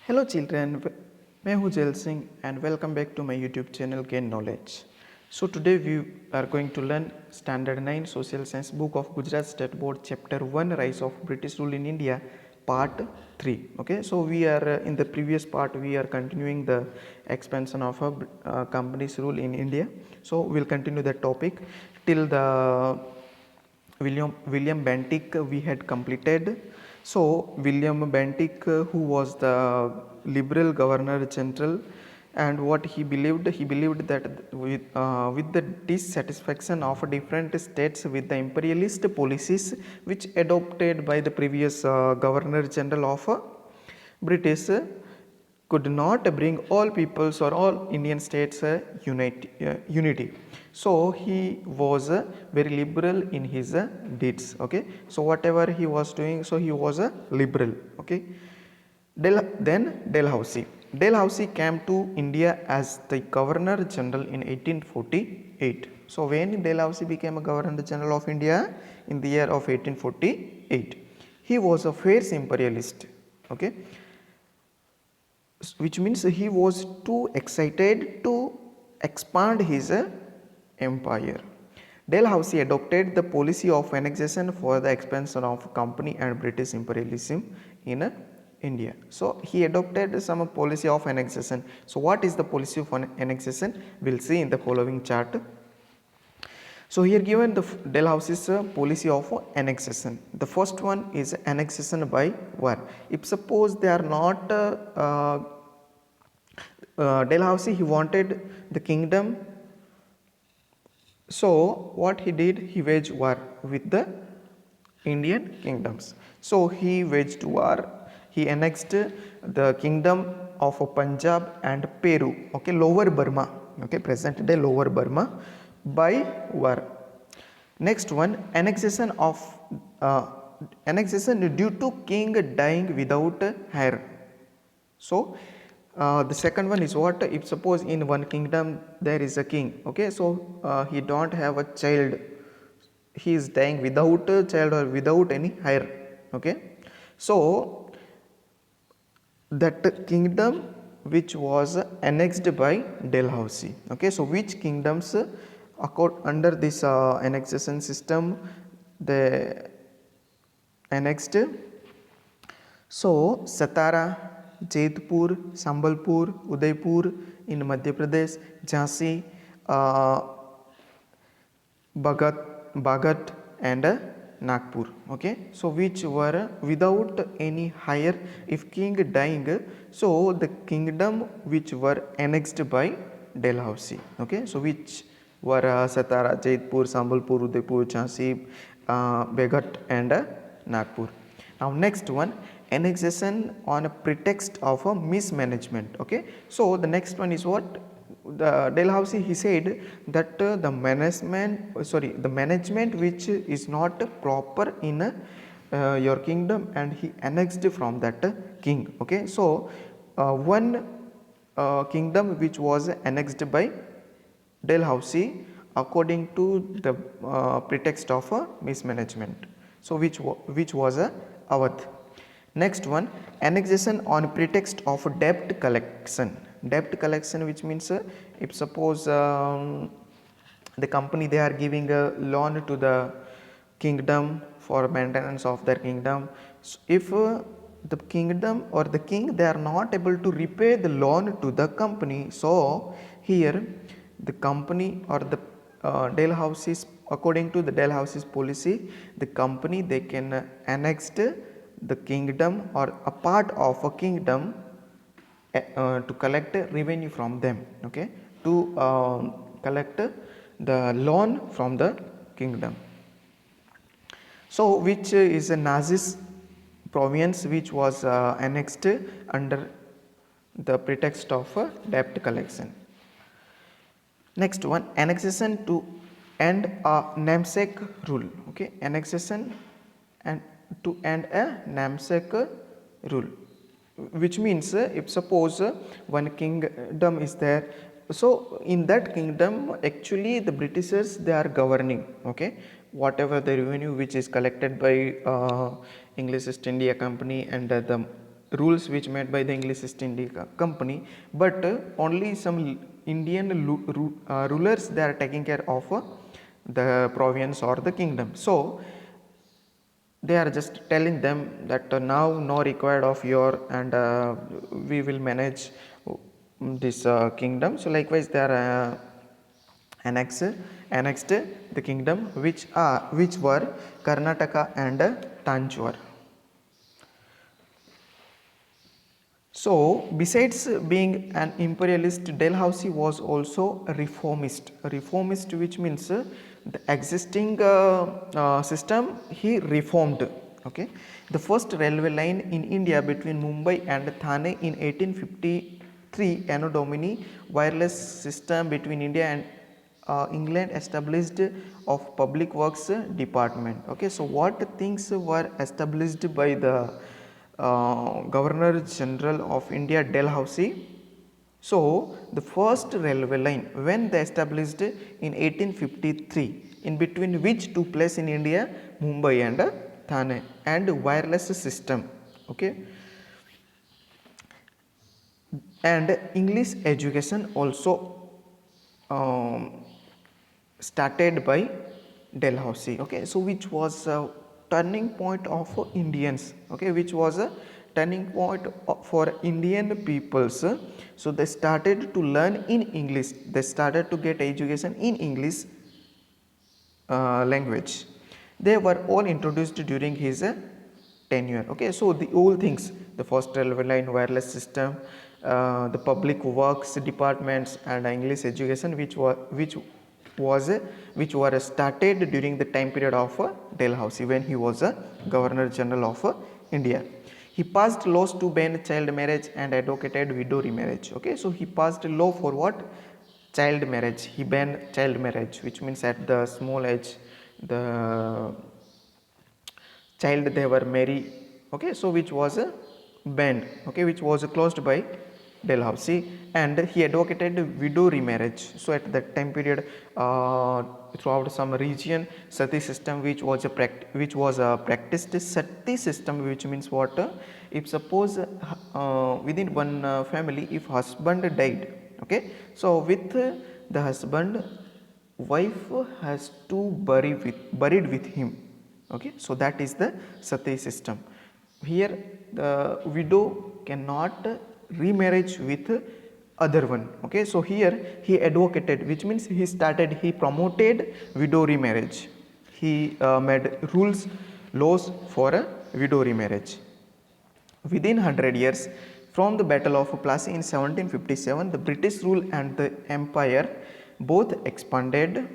Hello children, मैं हूँ Jail Singh and welcome back to my YouTube channel gain knowledge. So today we are going to learn standard 9 social science book of Gujarat state board chapter 1 rise of British rule in India part 3. Okay, so we are in the previous part we are continuing the expansion of a company's rule in India. So we'll continue that topic till the William Bentinck we had completed. So William Bentinck, who was the liberal governor general, and what he believed that with the dissatisfaction of different states with the imperialist policies which adopted by the previous governor general of British, could not bring all peoples or all Indian states unity. So he was very liberal in his deeds. Okay, so whatever he was doing, so he was a liberal. Okay, then Dalhousie came to India as the governor general in 1848. So when Dalhousie became a governor general of India in the year of 1848, he was a fierce imperialist. Okay, which means he was too excited to expand his empire. Dalhousie adopted the policy of annexation for the expansion of company and British imperialism in India. So he adopted some policy of annexation. So what is the policy of annexation? We'll see in the following chart. So here given the Dalhousie's policy of annexation. The first one is annexation by war. If suppose they are not Dalhousie, he wanted the kingdom. So what he did, he waged war with the Indian kingdoms. So he waged war. He annexed the kingdom of Punjab and Peru. Okay, Lower Burma. Okay, present day Lower Burma by war. Next one, annexation due to king dying without heir. So the second one is what? If suppose in one kingdom there is a king, okay, so he don't have a child, he is dying without a child or without any heir. Okay, so that kingdom which was annexed by Dalhousie. Okay, so which kingdoms under this annexation system they annexed? So Satara, Jodhpur, Sambalpur, Udaipur in Madhya Pradesh, Jhansi, Bhagat and Nagpur. Okay, so which were without any higher, if king dying, so the kingdom which were annexed by Dalhousie. Okay, so which were Satara, Jodhpur, Sambalpur, Udaipur, Jhansi, Bhagat and Nagpur. Now next one, annexation on a pretext of a mismanagement. Okay, so the next one is what? The Dalhousie, he said that the management which is not proper in your kingdom, and he annexed from that king. Okay, so one kingdom which was annexed by Dalhousie according to the pretext of mismanagement. So which was Awadh. Next one, annexation on pretext of debt collection. Debt collection, which means if suppose the company they are giving a loan to the kingdom for maintenance of their kingdom. So if the kingdom or the king they are not able to repay the loan to the company, so here the company or the Dalhousie's, according to the Dalhousie's policy, the company they can annex the kingdom or a part of a kingdom to collect revenue from them. Okay, to collect the loan from the kingdom. So which is a Nazis province which was annexed under the pretext of debt collection. Next one, annexation to end a namesake rule. Okay, annexation and to end a namesake rule, which means if suppose one kingdom is there, so in that kingdom actually the Britishers they are governing. Okay, whatever the revenue which is collected by English East India Company and the rules which made by the English East India Company, but only some Indian rulers, they are taking care of the province or the kingdom. So they are just telling them that now no required of your, and we will manage this kingdom. So likewise they are annexed the kingdom which were Karnataka and Tanjore. So besides being an imperialist, Dalhousie was also a reformist. A reformist, which means the existing system he reformed. Okay, the first railway line in India between Mumbai and Thane in 1853, Anno Domini, wireless system between India and England established of public works department. Okay, so what things were established by the Governor General of India, Dalhousie? So the first railway line when they established in 1853, in between which took place in India, Mumbai and Thane, and wireless system. Okay, and English education also started by Dalhousie. Okay, so which was a turning point of Indians. Okay, which was a turning point for Indian peoples. So they started to learn in English. They started to get education in English language. They were all introduced during his tenure. Okay, so the old things, the first railway line, wireless system, the public works departments, and English education, which were started during the time period of Dalhousie when he was a Governor General of India. He passed laws to ban child marriage and advocated widow remarriage. Okay, so he passed a law for what? Child marriage. He banned child marriage, which means at the small age the child they were married. Okay, so which was a banned. Okay, which was closed by Dalhousie, and he advocated widow remarriage. So at that time period, throughout some region, sati system which was a practiced. Sati system, which means what? If suppose within one family, if husband died, okay, so with the husband, wife has to buried with him. Okay, so that is the sati system. Here the widow cannot remarriage with other one. Okay, so here he advocated, which means he promoted widow remarriage. He made laws for a widow remarriage. Within 100 years from the Battle of Plassey in 1757, the British rule and the empire both expanded.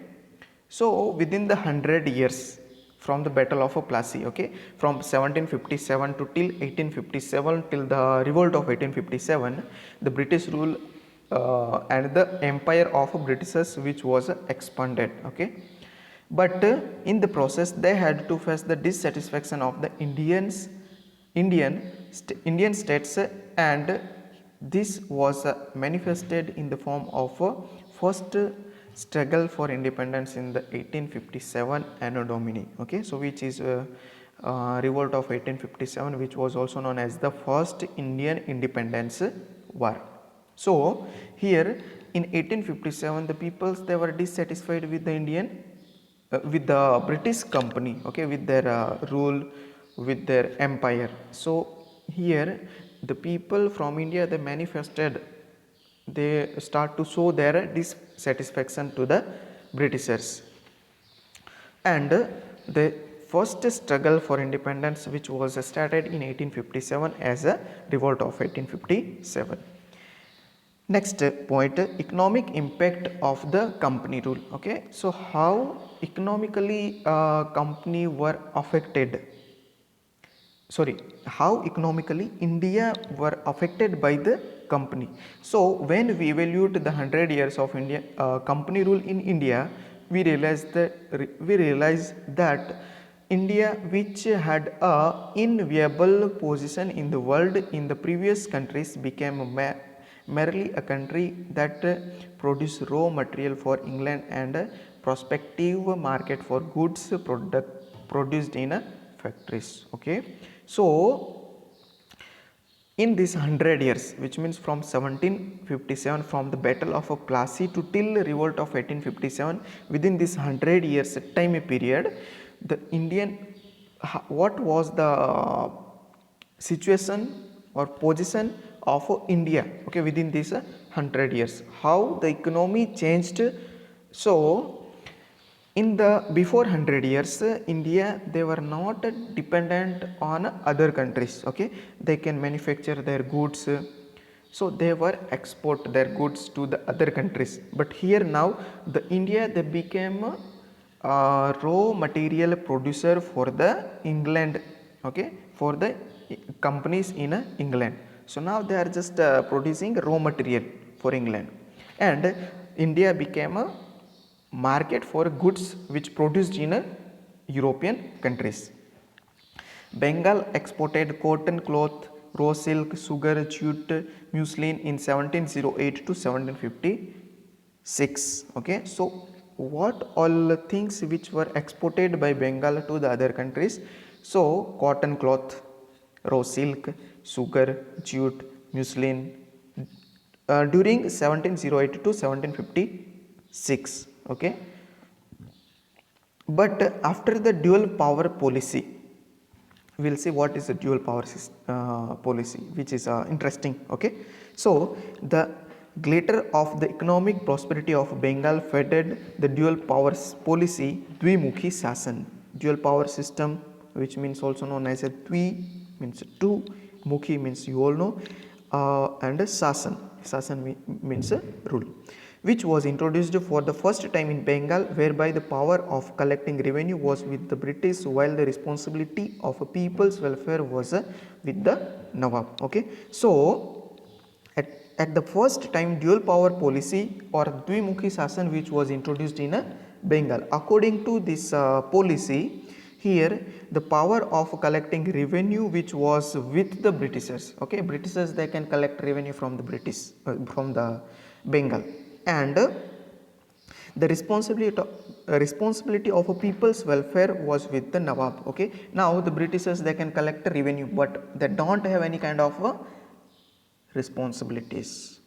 So within the 100 years from the Battle of Plassey, okay, from 1757 to till 1857, till the revolt of 1857, the British rule and the empire of Britishers which was expanded. Okay, but in the process they had to face the dissatisfaction of the Indian states, and this was manifested in the form of first struggle for independence in the 1857 Anno Domini. Okay, so which is revolt of 1857, which was also known as the first Indian independence war. So here in 1857 the peoples, they were dissatisfied with the with the British company, okay, with their rule, with their empire. So here the people from India, they manifested, they start to show their dissatisfaction to the Britishers, and the first struggle for independence which was started in 1857 as a revolt of 1857. Next point, economic impact of the company rule. Okay, so how economically company were affected, how economically India were affected by the company. So when we evaluate the 100 years of India company rule in India, we realize that India, which had a enviable position in the world in the previous countries, became merely a country that produced raw material for England and prospective market for goods produced in factories. Okay, so in this 100 years, which means from 1757, from the battle of Plassey to till revolt of 1857, within this 100 years time period, the Indian, what was the situation or position of India, okay, within this 100 years, how the economy changed. So in the before 100 years, India, they were not dependent on other countries, okay, they can manufacture their goods, so they were export their goods to the other countries. But here now the India, they became a raw material producer for the England, okay, for the companies in England. So now they are just producing raw material for England, and India became a market for goods which produced in European countries. Bengal exported cotton cloth, raw silk, sugar, jute, muslin in 1708 to 1756. Okay, so what all things which were exported by Bengal to the other countries? So cotton cloth, raw silk, sugar, jute, muslin, during 1708 to 1756. Okay, but after the dual power policy, we will see what is the dual power policy, which is interesting. Okay, so the glitter of the economic prosperity of Bengal faded the dual powers policy, Dvimukhi Sasan, dual power system, which means also known as a Dvi means two, Mukhi means you all know, and Sasan, Sasan means rule, which was introduced for the first time in Bengal, whereby the power of collecting revenue was with the British, while the responsibility of a people's welfare was with the Nawab. Okay, so at the first time dual power policy or Dvimukhi Sasan, which was introduced in Bengal. According to this policy, here the power of collecting revenue which was with the Britishers, okay, Britishers, they can collect revenue from the British, from the Bengal, and the responsibility of a people's welfare was with the Nawab. Okay, now the Britishers, they can collect revenue, but they don't have any kind of responsibilities.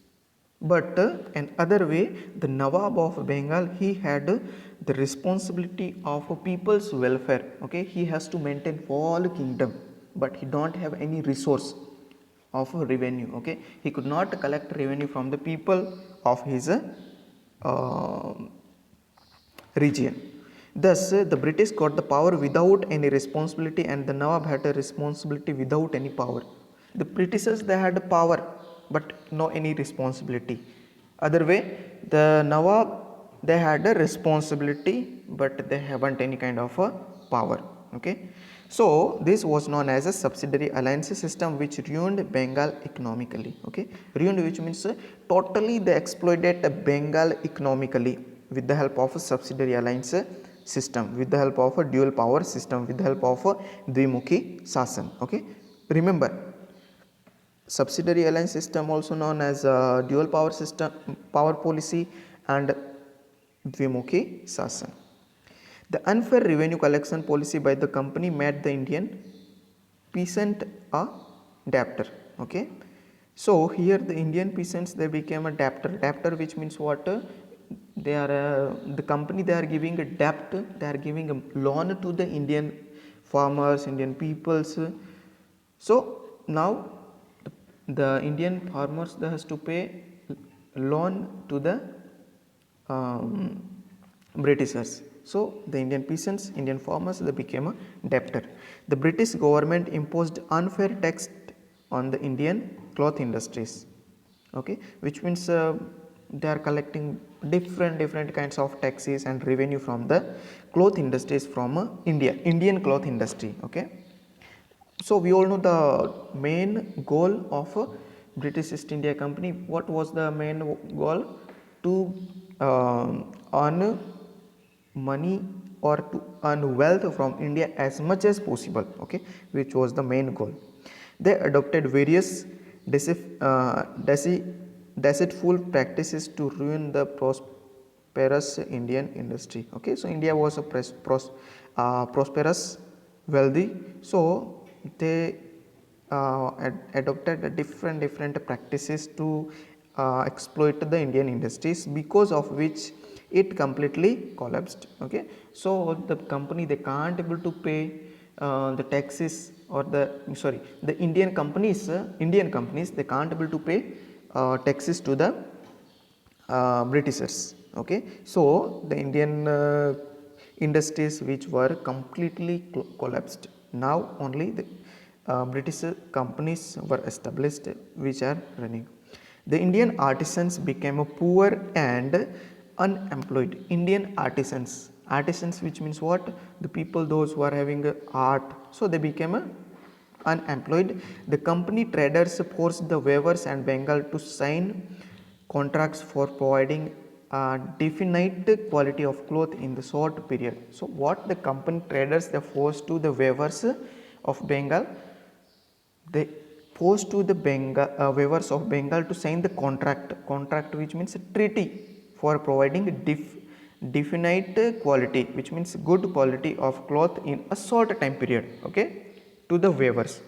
But in other way, the Nawab of Bengal, he had the responsibility of a people's welfare. Okay, he has to maintain whole kingdom, but he don't have any resource of revenue. Okay, he could not collect revenue from the people of his region. Thus the British got the power without any responsibility, and the Nawab had a responsibility without any power. The Britishers, they had power but no any responsibility. Other way, the Nawab, they had a responsibility but they haven't any kind of a power. Okay, so this was known as a subsidiary alliance system, which ruined Bengal economically. Okay, ruined, which means totally they exploited Bengal economically with the help of a subsidiary alliance system, with the help of a dual power system, with the help of a Dvimukhi Sasan. Okay, remember, subsidiary alliance system, also known as dual power system, power policy, and Dvimukhi Sasan. The unfair revenue collection policy by the company made the Indian peasant a debtor. Okay, so here the Indian peasants, they became a debtor. Debtor, which means what? They are the company, they are giving a debt, they are giving a loan to the Indian farmers, Indian peoples. So now the Indian farmers, they has to pay loan to the Britishers. So the Indian peasants, Indian farmers, they became a debtor. The British government imposed unfair tax on the Indian cloth industries. Okay, which means they are collecting different kinds of taxes and revenue from the cloth industries from Indian cloth industry. Okay, so we all know the main goal of British East India Company. What was the main goal? To earn money or to earn wealth from India as much as possible. Okay, which was the main goal. They adopted various deceitful practices to ruin the prosperous Indian industry. Okay, so India was a prosperous, wealthy, so they adopted different practices to exploit the Indian industries, because of which it completely collapsed. Okay, so the company, they can't able to pay the taxes, or the Indian companies, they can't able to pay taxes to the Britishers. Okay, so the Indian industries which were completely collapsed. Now only the British companies were established which are running. The Indian artisans became poor and unemployed. Indian artisans which means what? The people those who are having art, so they became unemployed. The company traders forced the weavers and Bengal to sign contracts for providing a definite quality of cloth in the short period. So what the company traders, they forced to the weavers of Bengal, they forced to the weavers of Bengal to sign the contract which means a treaty for providing definite quality, which means good quality of cloth in a short time period, okay, to the weavers.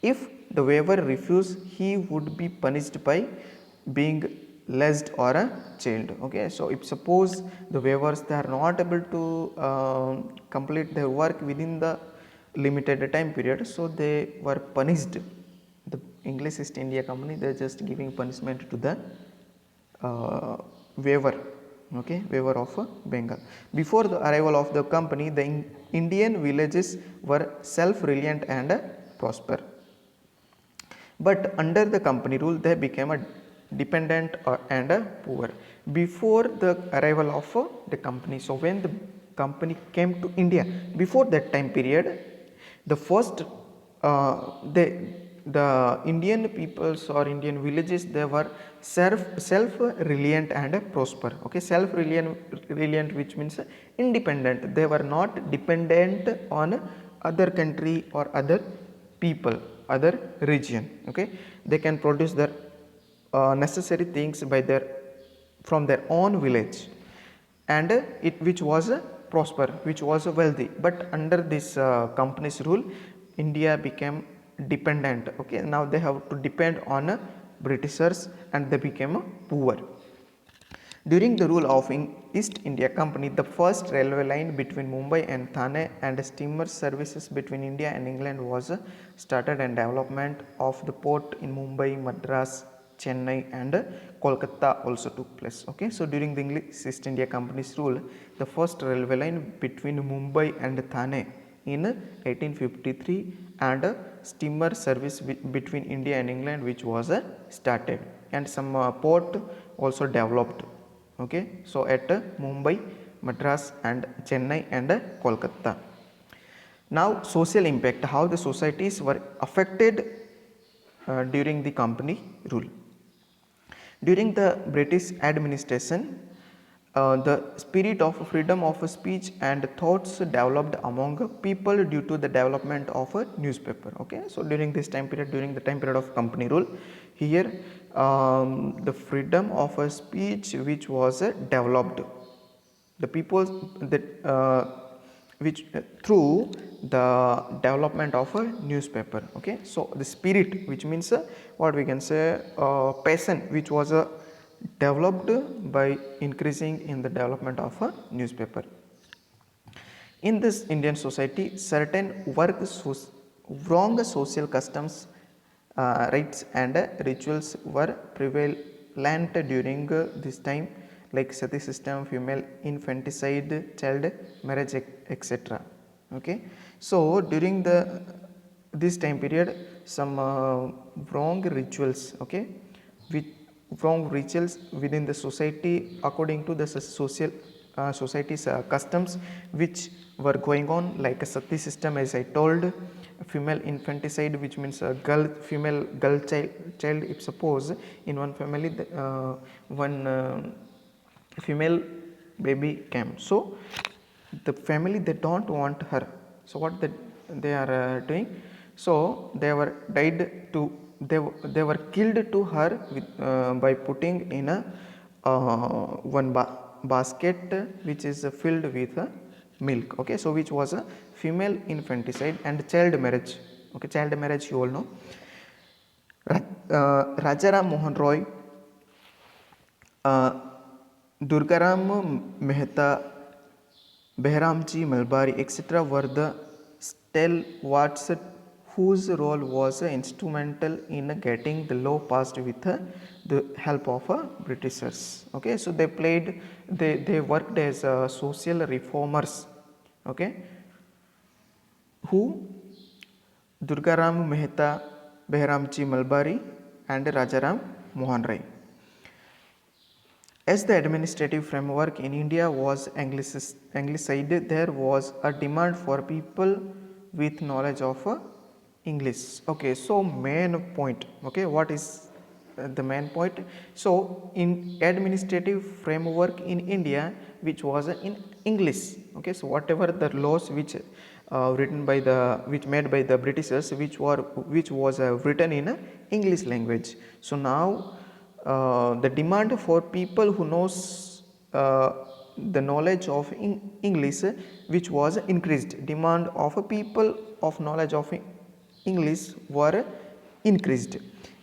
If the weaver refused, he would be punished by being laced or jailed. Okay, so if suppose the weavers, they are not able to complete their work within the limited time period, so they were punished. The English East India Company, they are just giving punishment to the weaver, okay, weaver of Bengal. Before the arrival of the company, the Indian villages were self-reliant and prosper. But under the company rule, they became a dependent and poor. Before the arrival of the company, so when the company came to India, before that time period, the first the Indian peoples or Indian villages, they were self reliant and prosper. Okay, self reliant which means independent. They were not dependent on other country or other people, other region. Okay, they can produce their necessary things by their from their own village, and it which was prosper, which was wealthy. But under this company's rule, India became dependent. Okay, now they have to depend on Britishers, and they became poor. During the rule of East India Company, the first railway line between Mumbai and Thane and steamer services between India and England was started, and development of the port in Mumbai, Madras, Chennai and Kolkata also took place. Okay, so during the English East India Company's rule, the first railway line between Mumbai and Thane in 1853, and steamer service between India and England which was started, and some port also developed. Okay, so at Mumbai, Madras and Chennai and Kolkata. Now social impact, how the societies were affected during the company rule. During the British administration, the spirit of freedom of speech and thoughts developed among people due to the development of a newspaper. Okay, so during this time period, during the time period of company rule, here the freedom of a speech which was developed, the people that which through the development of a newspaper. Okay, so the spirit which means what we can say passion which was developed by increasing in the development of a newspaper. In this Indian society, certain wrong social customs, rites and rituals were prevalent during this time, like sati system, female infanticide, child marriage, etc. Okay, so during this time period, some wrong rituals, okay, which wrong rituals within the society according to the social society's customs which were going on, like a sati system, as I told, female infanticide which means a female girl child. If suppose in one family one female baby came, so the family, they don't want her, so what they are doing, so they were died to they were killed to her with, by putting in a one basket which is filled with milk. Okay, so which was a female infanticide and child marriage. Okay, child marriage you all know. Rajaram Mohan Roy, Durgaram Mehta, Behramji Malbari, etc. were the stalwarts whose role was instrumental in getting the law passed with the help of Britishers. Okay, so they worked as social reformers. Okay, who? Durgaram Mehta, Behramji Malbari, and Rajaram Mohan Rai. As the administrative framework in India was anglicized, there was a demand for people with knowledge of English. Okay, so main point. Okay, what is the main point? So in administrative framework in India, which was in English. Okay, so whatever the laws which made by the Britishers, which was written in English language. So now the demand for people who knows the knowledge of English, which was increased. Demand of people of knowledge of English were increased.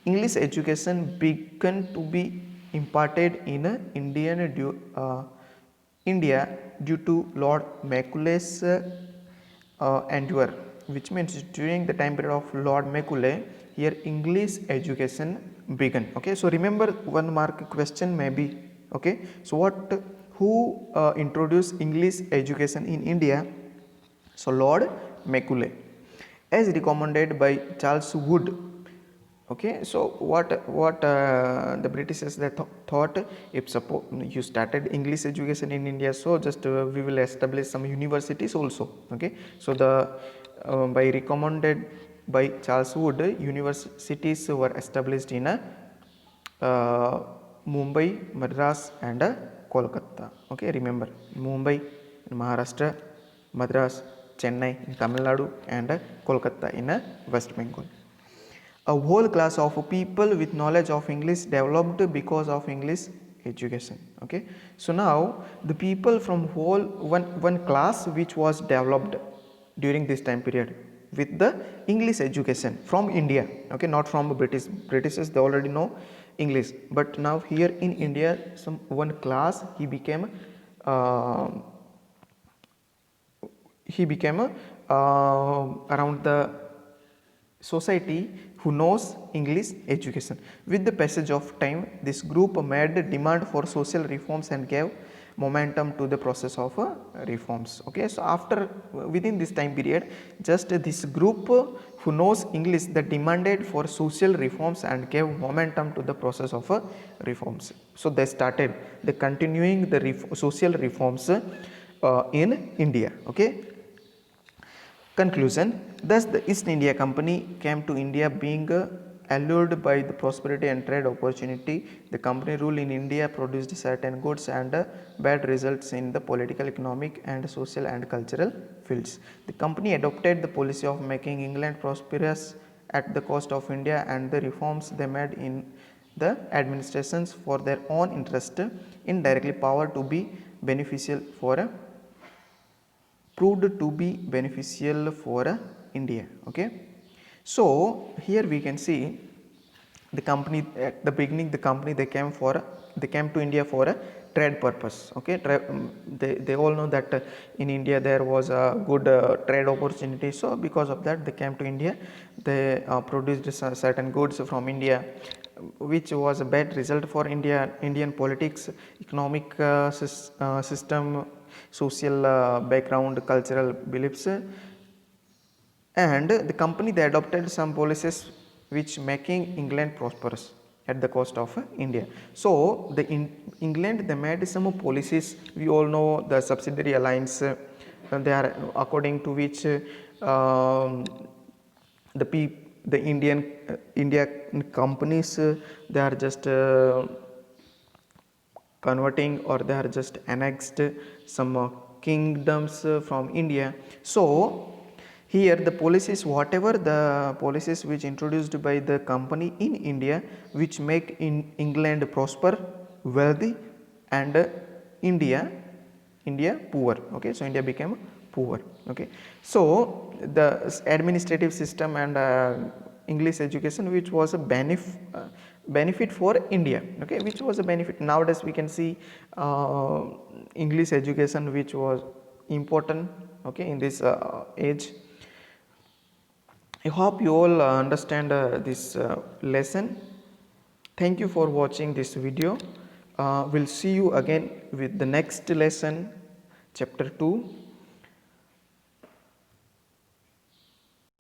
English education began to be imparted in India due to Lord Macaulay's endeavor, which means during the time period of Lord Macaulay, here English education began. Okay, so remember 1 mark question maybe. Okay, so who introduced English education in India? So Lord Macaulay, as recommended by Charles Wood. Okay, so what the Britishers they thought, if suppose you started English education in India, so just we will establish some universities also. Okay, so the by recommended by Charles Wood, universities were established in Mumbai, Madras, and Kolkata. Okay, remember Mumbai in Maharashtra, Madras, Chennai in Tamil Nadu, and Kolkata in West Bengal. A whole class of people with knowledge of English developed because of English education. Okay, so now the people from whole one class which was developed during this time period with the English education from India. Okay, not from Britishers, they already know English, but now here in India some one class he became around the society who knows English education. With the passage of time, this group made demand for social reforms and gave momentum to the process of reforms. Okay, so after within this time period, just this group who knows English that demanded for social reforms and gave momentum to the process of reforms. So they started the continuing the social reforms in India. Okay. Conclusion. Thus the East India Company came to India being allured by the prosperity and trade opportunity. The company rule in India produced certain goods and bad results in the political, economic and social and cultural fields. The company adopted the policy of making England prosperous at the cost of India, and the reforms they made in the administrations for their own interest indirectly proved to be beneficial for India. Okay, so here we can see the company at the beginning. The company they came to India for a trade purpose. Okay, they all know that in India there was a good trade opportunity. So because of that they came to India. They produced certain goods from India, which was a bad result for Indian politics, economic system, social background, cultural beliefs, and the company they adopted some policies which making England prosperous at the cost of India. So the England they made some policies. We all know the subsidiary alliance. They are according to which the India companies they are just converting, or they are just annexed some kingdoms from India. So here the policies, whatever the policies which introduced by the company in India, which make in England prosper, wealthy, and India poor. Okay, so India became poor. Okay, so the administrative system and English education which was a benefit for India, okay, which was a benefit. Nowadays we can see English education which was important, okay, in this age. I hope you all understand this lesson. Thank you for watching this video. We'll see you again with the next lesson, chapter 2.